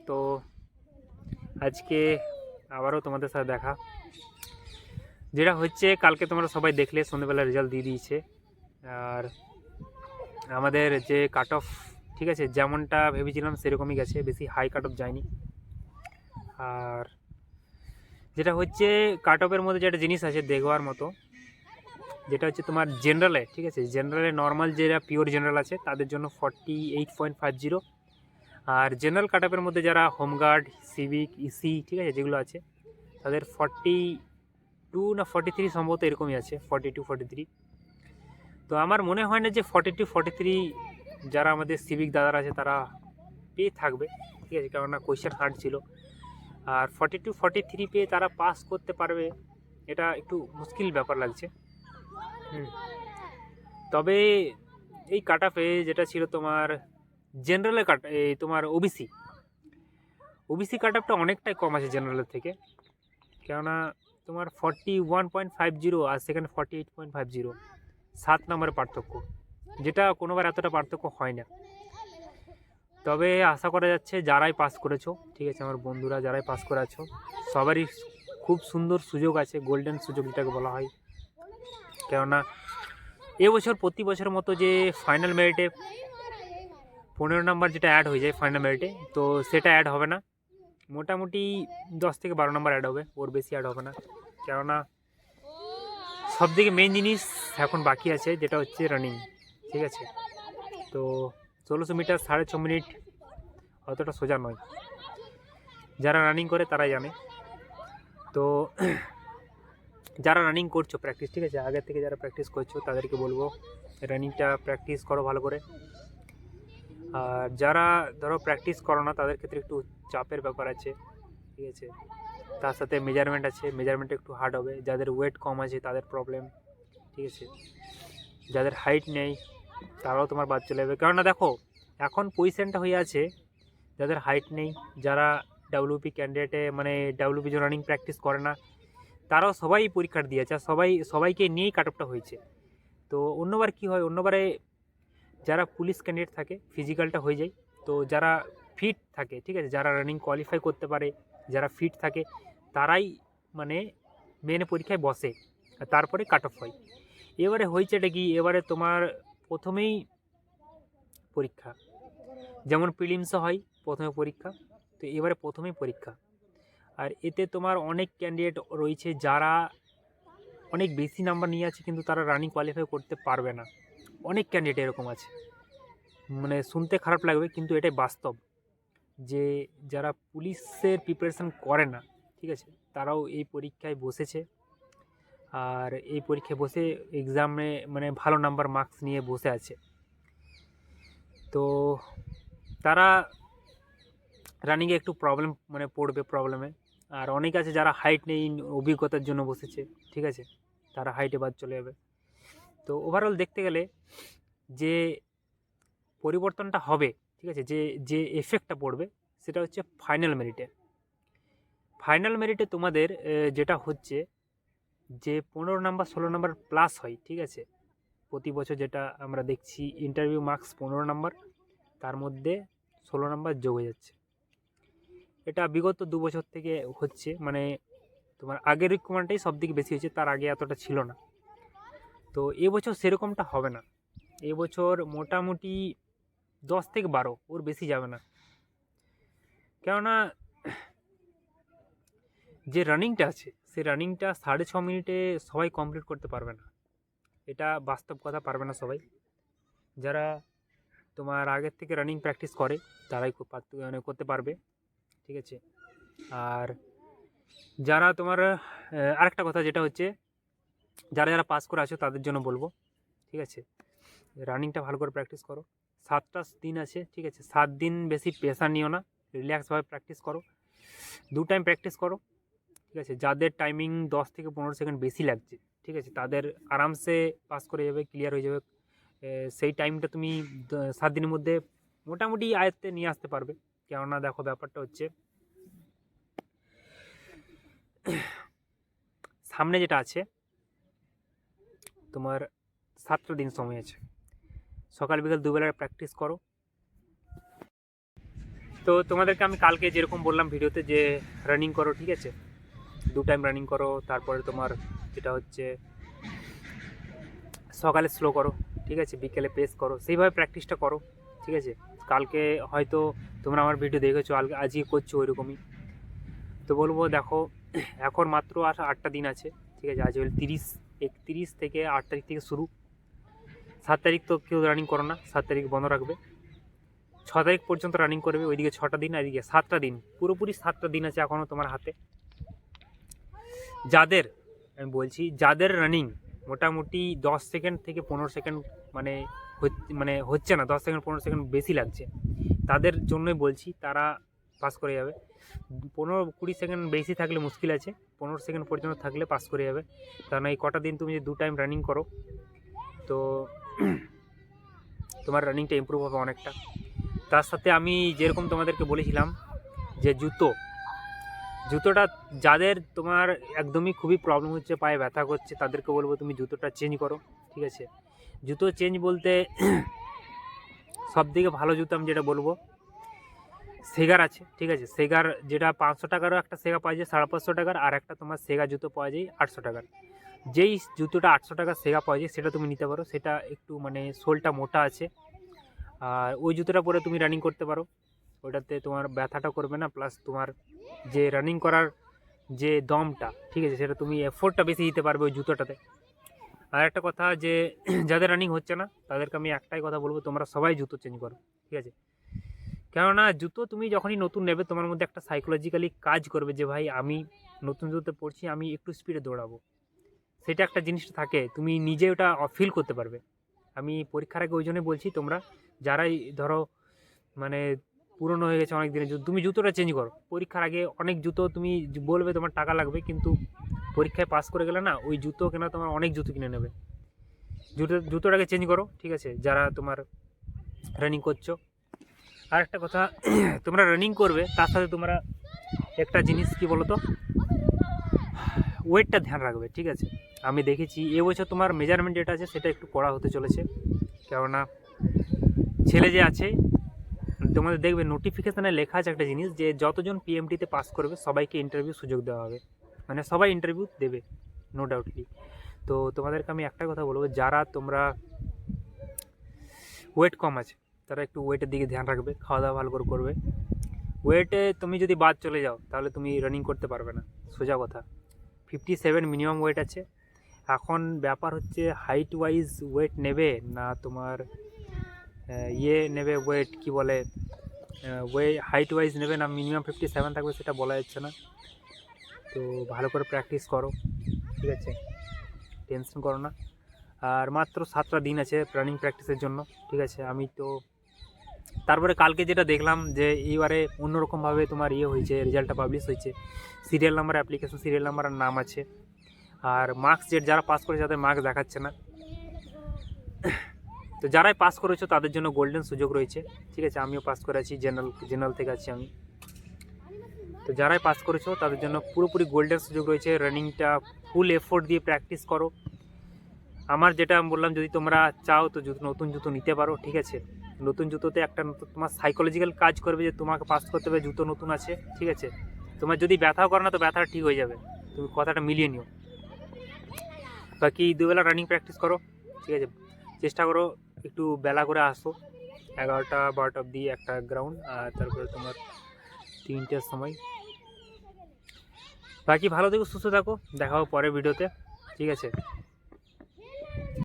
তো আজকে আবারও তোমাদের সাথে দেখা, যেটা হচ্ছে কালকে তোমরা সবাই দেখলে সন্ধ্যেবেলা রেজাল্ট দিয়ে দিয়েছে। আর আমাদের যে কাট অফ, ঠিক আছে, যেমনটা ভেবেছিলাম সেরকমই গেছে, বেশি হাই কাট অফ যায়নি। আর যেটা হচ্ছে কাট অফের মধ্যে যেটা জিনিস আছে দেখবার মতো, যেটা হচ্ছে তোমার জেনারেলে, ঠিক আছে, জেনারেলে নর্মাল যেটা পিওর জেনারেল আছে তাদের জন্য 48.50। আর জেনারেল কাট অফের মধ্যে যারা হোমগার্ড, সিভিক, ইসি, ঠিক আছে, যেগুলো আছে তাদের 42 না 43 সম্ভবত এরকমই আছে, 42-43। তো আমার মনে হয় না যে 42-43 যারা আমাদের সিভিক দাদারা আছে তারা পেয়ে থাকবে, ঠিক আছে, কেননা কোয়েশ্চেন হার্ড ছিল। আর 42-43 পেয়ে তারা পাস করতে পারবে, এটা একটু মুশকিল ব্যাপার লাগছে। তবে এই কাট অফে যেটা ছিল তোমার জেনারেলের এই তোমার ওবিসি কাট অফটা অনেকটাই কম আছে জেনারেলের থেকে, কেননা তোমার 41.50 আর সেখানে 48.50, 7 নম্বরের পার্থক্য, যেটা কোনোবার এতটা পার্থক্য হয় না। তবে আশা করা যাচ্ছে যারাই পাস করেছো, ঠিক আছে, আমার বন্ধুরা যারাই পাস করে আছো সবারই খুব সুন্দর সুযোগ আছে, গোল্ডেন সুযোগ যেটাকে বলা হয়। কেননা এবছর প্রতি বছরের মতো যে ফাইনাল মেরিটে 15 নম্বর যেটা অ্যাড হয়ে যায় ফাইনাল মেরিটে, তো সেটা অ্যাড হবে না, মোটামুটি 10 থেকে 12 নম্বর অ্যাড হবে, ওর বেশি অ্যাড হবে না। কেননা সবথেকে মেন জিনিস এখন বাকি আছে, যেটা হচ্ছে রানিং, ঠিক আছে। তো 1600 মিটার 6.5 মিনিট অতটা সোজা নয়, যারা রানিং করে তারাই জানে। তো যারা রানিং করছো প্র্যাকটিস, ঠিক আছে, আগের থেকে যারা প্র্যাকটিস করছো তাদেরকে বলবো রানিংটা প্র্যাকটিস করো ভালো করে। আর যারা ধরো প্র্যাকটিস করো না তাদের ক্ষেত্রে একটু চাপের ব্যাপার আছে, ঠিক আছে, তার সাথে মেজারমেন্ট আছে, মেজারমেন্টটা একটু হার্ড হবে। যাদের ওয়েট কম আছে তাদের প্রবলেম, ঠিক আছে, যাদের হাইট নেই তারাও তোমার বাদ চলে যাবে। কেননা দেখো এখন পজিশনটা হয়ে আছে যাদের হাইট নেই, যারা ডাব্লিউপি ক্যান্ডিডেটে মানে ডাব্লিউপি যে রানিং প্র্যাকটিস করে না তারাও সবাই পরীক্ষার দিয়েছে, আর সবাইকে নিয়েই কাট অফটা হয়েছে। তো অন্যবার কি হয়, অন্যবারে যারা পুলিশ ক্যান্ডিডেট থাকে ফিজিক্যালটা হয়ে যায়, তো যারা ফিট থাকে, ঠিক আছে, যারা রানিং কোয়ালিফাই করতে পারে, যারা ফিট থাকে তারাই মানে মেনে পরীক্ষায় বসে, আর তারপরে কাট অফ হয়। এবারে হয়েছে এটা কি, এবারে তোমার প্রথমেই পরীক্ষা, যেমন প্রিলিমসও হয় প্রথমে পরীক্ষা, তো এবারে প্রথমেই পরীক্ষা। আর এতে তোমার অনেক ক্যান্ডিডেট রয়েছে যারা অনেক বেশি নাম্বার নিয়ে আছে কিন্তু তারা রানিং কোয়ালিফাই করতে পারবে না, অনেক ক্যান্ডিডেট এরকম আছে। মানে শুনতে খারাপ লাগবে কিন্তু এটাই বাস্তব, যে যারা পুলিশের প্রিপারেশান করে না, ঠিক আছে, তারাও এই পরীক্ষায় বসেছে, আর এই পরীক্ষায় বসে এক্সামে মানে ভালো নাম্বার মার্কস নিয়ে বসে আছে। তো তারা রানিংয়ে একটু প্রবলেম মানে পড়বে প্রবলেমে। আর অনেক আছে যারা হাইট নেই, অভিজ্ঞতার জন্য বসেছে, ঠিক আছে, তারা হাইটে বাদ চলে যাবে। তো ওভারঅল দেখতে গেলে যে পরিবর্তনটা হবে, ঠিক আছে, যে যে এফেক্টটা পড়বে সেটা হচ্ছে ফাইনাল মেরিটে। ফাইনাল মেরিটে তোমাদের যেটা হচ্ছে যে 15 নাম্বার 16 নাম্বার প্লাস হয়, ঠিক আছে, প্রতি বছর যেটা আমরা দেখছি ইন্টারভিউ মার্কস 15 নাম্বার, তার মধ্যে 16 নাম্বার যোগ হয়ে যাচ্ছে। এটা বিগত 2 বছর থেকে হচ্ছে, মানে তোমার আগের রিকমেন্ডটাই সব থেকে বেশি হয়েছে, তার আগে এতটা ছিল না। তো এবছর সেরকমটা হবে না, এবছর মোটামুটি 10 থেকে 12, ওর বেশি যাবে না। কেননা যে রানিংটা আছে সেই রানিংটা 6.5 মিনিটে সবাই কমপ্লিট করতে পারবে না, এটা বাস্তব কথা, পারবে না সবাই। যারা তোমার আগের থেকে রানিং প্র্যাকটিস করে তারাই মানে করতে পারবে, ঠিক আছে। আর যারা তোমার আরেকটা কথা যেটা হচ্ছে যারা যারা পাস করে আছো তাদের জন্য বলবো, ঠিক আছে, রানিংটা ভালো করে প্র্যাকটিস করো। 7টা দিন আছে, ঠিক আছে, 7 দিন বেশি প্রেশার নিও না, রিল্যাক্সভাবে প্র্যাকটিস করো, 2 টাইম প্র্যাকটিস করো, ঠিক আছে। যাদের টাইমিং 10 থেকে 15 সেকেন্ড বেশি লাগছে, ঠিক আছে, তাদের আরামসে পাস করে যাবে, ক্লিয়ার হয়ে যাবে। সেই টাইমটা তুমি 7 দিনের মধ্যে মোটামুটি আয়ত্তে নিয়ে আসতে পারবে। কেননা দেখো ব্যাপারটা হচ্ছে সামনে যেটা আছে তোমার 7টা দিন সময় আছে, সকাল বিকাল দুবেলা প্র্যাকটিস করো, তো তোমাদেরকে আমি কালকে যেরকম বললাম ভিডিওতে যে রানিং করো, ঠিক আছে, 2 টাইম রানিং করো, তারপরে তোমার যেটা হচ্ছে সকালে স্লো করো, ঠিক আছে, বিকেলে পেস করো, সেইভাবে প্র্যাকটিসটা করো, ঠিক আছে। কালকে হয়তো তোমরা আমার ভিডিও দেখেছো, আজকে করছো ওইরকমই। তো বলবো দেখো, এখন মাত্র আর 8টা দিন আছে, ঠিক আছে। আজ হল 31 থেকে 8 তারিখ থেকে শুরু। 7 তারিখ তো কেউ রানিং করো না, 7 তারিখ বন্ধ রাখবে। 6 তারিখ পর্যন্ত রানিং করবে, ওইদিকে 6টা দিন, এদিকে 7টা দিন, পুরোপুরি 7টা দিন আছে এখনও তোমার হাতে। যাদের আমি বলছি, যাদের রানিং মোটামুটি 10 সেকেন্ড থেকে 15 সেকেন্ড মানে হচ্ছে না, 10 সেকেন্ড 15 সেকেন্ড বেশি লাগছে, তাদের জন্যই বলছি, তারা পাস করে যাবে। 15-20 সেকেন্ড বেশি থাকলে মুশকিল আছে, 15 সেকেন্ড পর্যন্ত থাকলে পাস করে যাবে। কারণ এই কটা দিন তুমি যে 2 টাইম রানিং করো, তো তোমার রানিংটা ইমপ্রুভ হবে অনেকটা। তার সাথে আমি যেরকম তোমাদেরকে বলেছিলাম যে জুতোটা যাদের তোমার একদমই খুবই প্রবলেম হচ্ছে, পায়ে ব্যথা করছে, তাদেরকে বলবো তুমি জুতোটা চেঞ্জ করো, ঠিক আছে। জুতো চেঞ্জ বলতে সবথেকে ভালো জুতো আমি যেটা বলবো, সেগার আছে, ঠিক আছে। সেগার যেটা 500 টাকারও একটা সেগা পাওয়া যায় 550 টাকার, আর একটা তোমার সেগা জুতো পাওয়া যায় 800 টাকার। যেই জুতোটা 800 টাকার সেগা পাওয়া যায় সেটা তুমি নিতে পারো, সেটা একটু মানে সোলটা মোটা আছে, আর ওই জুতোটা পরে তুমি রানিং করতে পারো। ওটাতে তোমার ব্যথাটা করবে না, প্লাস তোমার যে রানিং করার যে দমটা, ঠিক আছে, সেটা তুমি এফোর্টটা বেশি দিতে পারবে ওই জুতোটাতে। আর একটা কথা যে যাদের রানিং হচ্ছে না তাদেরকে আমি একটাই কথা বলবো, তোমরা সবাই জুতো চেঞ্জ করো, ঠিক আছে। কেননা জুতো তুমি যখনই নতুন নেবে, তোমার মধ্যে একটা সাইকোলজিক্যালি কাজ করবে যে ভাই আমি নতুন জুতো পরছি, আমি একটু স্পিডে দৌড়াবো, সেটা একটা জিনিসটা থাকে, তুমি নিজে ওটা ফিল করতে পারবে। আমি পরীক্ষার আগে ওই জন্যই বলছি, তোমরা যারাই ধরো মানে পুরনো হয়ে গেছে অনেক দিনের জুতো, তুমি জুতোটা চেঞ্জ করো। পরীক্ষার আগে অনেক জুতো তুমি বলবে তোমার টাকা লাগবে, কিন্তু পরীক্ষায় পাস করে গেলে না, ওই জুতো কেনা তোমার অনেক জুতো কিনে নেবে। জুতোটাকে চেঞ্জ করো, ঠিক আছে, যারা তোমার রানিং করছো। আর একটা কথা, তোমরা রানিং করবে তার সাথে তোমরা একটা জিনিস কি বলো তো, ওয়েটটা ধ্যান রাখবে, ঠিক আছে। আমি দেখেছি এবছর তোমার মেজারমেন্ট যেটা আছে সেটা একটু কড়া হতে চলেছে, কেননা ছেলে যে আছে, তোমাদের দেখবে নোটিফিকেশানে লেখা আছে একটা জিনিস, যে যতজন পিএমটিতে পাস করবে সবাইকে ইন্টারভিউ সুযোগ দেওয়া হবে, মানে সবাই ইন্টারভিউ দেবে, নো ডাউটলি। তো তোমাদেরকে আমি একটা কথা বলবো, যারা তোমরা ওয়েট কম আছে তারা একটু ওয়েটের দিকে ধ্যান রাখবে, খাওয়া দাওয়া ভালো করে করবে। ওয়েটে তুমি যদি বাদ চলে যাও তাহলে তুমি রানিং করতে পারবে না, সোজা কথা। 57 মিনিমাম ওয়েট আছে। এখন ব্যাপার হচ্ছে হাইট ওয়াইজ ওয়েট নেবে না তোমার নেবে, ওয়েট কি বলে, হাইট ওয়াইজ নেবে না মিনিমাম 57 থাকবে, সেটা বলা যাচ্ছে না। তো ভালো করে প্র্যাকটিস করো, ঠিক আছে, টেনশন করো না। আর মাত্র 7টা দিন আছে রানিং প্র্যাকটিসের জন্য, ঠিক আছে। আমি তো তারপরে কালকে যেটা দেখলাম যে এইবারে অন্যরকমভাবে তোমার হয়েছে, রেজাল্টটা পাবলিশ হয়েছে, serial number, application serial number আর নাম আছে, আর মার্কস যারা পাস করেছে তাদের মার্কস দেখাচ্ছে না। তো যারাই পাস করেছো তাদের জন্য গোল্ডেন সুযোগ রয়েছে, ঠিক আছে। আমিও পাস করেছি, জেনারেল থেকে আছি আমি। তো যারাই পাস করেছো তাদের জন্য পুরোপুরি গোল্ডেন সুযোগ রয়েছে। রানিংটা ফুল এফোর্ট দিয়ে প্র্যাকটিস করো। আমার যেটা বললাম, যদি তোমরা চাও তো নতুন জুতো নিতে পারো, ঠিক আছে। নতুন জুতোতে একটা তোমার সাইকোলজিক্যাল কাজ করবে যে তোমাকে পাস করতে হবে, জুতো নতুন আছে, ঠিক আছে। তোমার যদি ব্যথাও করে না তো ব্যথাটা ঠিক হয়ে যাবে, তুমি কথাটা মিলিয়ে নিও। বাকি দুবেলা রানিং প্র্যাকটিস করো, ঠিক আছে। চেষ্টা করো একটু বেলা করে আসো, 11টা-12টা অবধি একটা গ্রাউন্ড, আর তারপরে তোমার 3টের সময়। বাকি ভালো থেকো, সুস্থ থাকো, দেখা হবে পরের ভিডিওতে, ঠিক আছে।